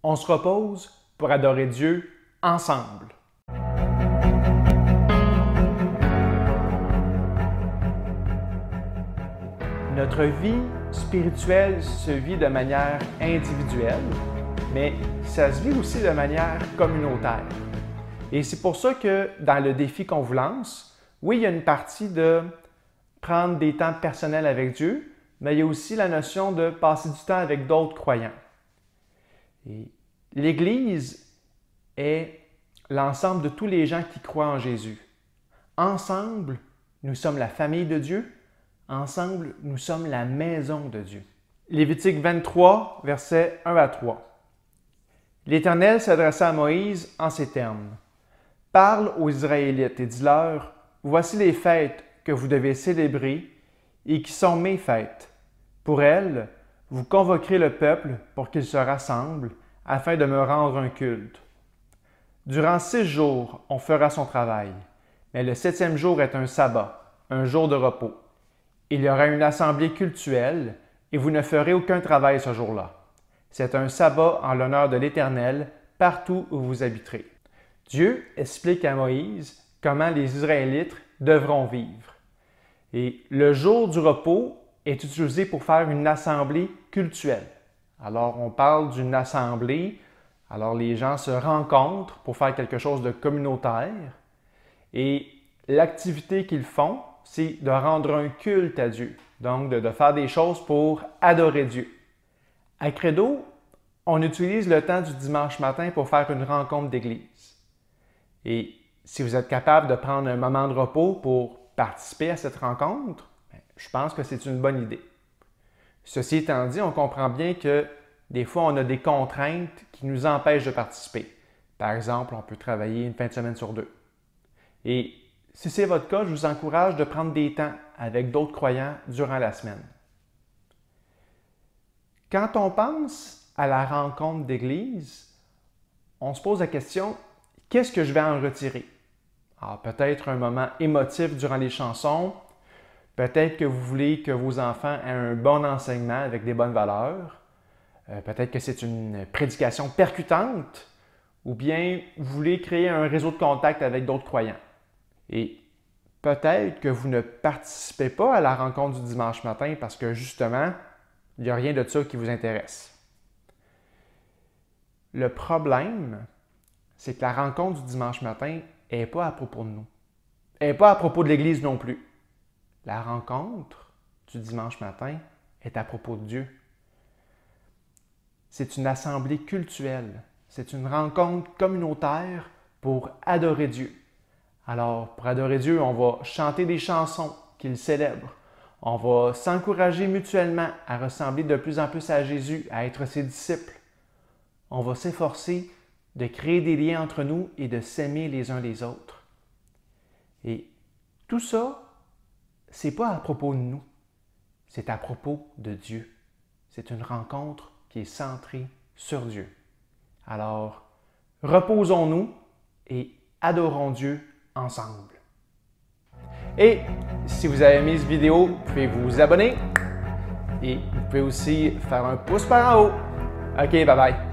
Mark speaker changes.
Speaker 1: On se repose pour adorer Dieu ensemble. Notre vie spirituelle se vit de manière individuelle, mais ça se vit aussi de manière communautaire. Et c'est pour ça que dans le défi qu'on vous lance, oui, il y a une partie de prendre des temps personnels avec Dieu, mais il y a aussi la notion de passer du temps avec d'autres croyants. Et l'Église est l'ensemble de tous les gens qui croient en Jésus. Ensemble, nous sommes la famille de Dieu. Ensemble, nous sommes la maison de Dieu. Lévitique 23, versets 1 à 3. L'Éternel s'adressa à Moïse en ces termes. « Parle aux Israélites et dis-leur, voici les fêtes que vous devez célébrer et qui sont mes fêtes. Pour elles, vous convoquerez le peuple pour qu'il se rassemble afin de me rendre un culte. Durant 6 jours, on fera son travail, mais le 7e jour est un sabbat, un jour de repos. Il y aura une assemblée cultuelle et vous ne ferez aucun travail ce jour-là. C'est un sabbat en l'honneur de l'Éternel partout où vous habiterez. » Dieu explique à Moïse comment les Israélites devront vivre. Et le jour du repos est utilisé pour faire une assemblée cultuelle. Alors, on parle d'une assemblée, alors les gens se rencontrent pour faire quelque chose de communautaire. Et l'activité qu'ils font, c'est de rendre un culte à Dieu, donc de faire des choses pour adorer Dieu. À Credo, on utilise le temps du dimanche matin pour faire une rencontre d'église. Et si vous êtes capable de prendre un moment de repos pour participer à cette rencontre, je pense que c'est une bonne idée. Ceci étant dit, on comprend bien que des fois, on a des contraintes qui nous empêchent de participer. Par exemple, on peut travailler une fin de semaine sur 2. Et si c'est votre cas, je vous encourage de prendre des temps avec d'autres croyants durant la semaine. Quand on pense à la rencontre d'église, on se pose la question, qu'est-ce que je vais en retirer? Alors, peut-être un moment émotif durant les chansons, peut-être que vous voulez que vos enfants aient un bon enseignement avec des bonnes valeurs, peut-être que c'est une prédication percutante, ou bien vous voulez créer un réseau de contact avec d'autres croyants. Et peut-être que vous ne participez pas à la rencontre du dimanche matin parce que justement, il n'y a rien de ça qui vous intéresse. Le problème, c'est que la rencontre du dimanche matin n'est pas à propos de nous. Elle n'est pas à propos de l'Église non plus. La rencontre du dimanche matin est à propos de Dieu. C'est une assemblée cultuelle. C'est une rencontre communautaire pour adorer Dieu. Alors, pour adorer Dieu, on va chanter des chansons qu'il célèbre. On va s'encourager mutuellement à ressembler de plus en plus à Jésus, à être ses disciples. On va s'efforcer de créer des liens entre nous et de s'aimer les uns les autres. Et tout ça, c'est pas à propos de nous, c'est à propos de Dieu. C'est une rencontre qui est centrée sur Dieu. Alors, reposons-nous et adorons Dieu ensemble. Et si vous avez aimé cette vidéo, vous pouvez vous abonner et vous pouvez aussi faire un pouce par en haut. OK, bye bye.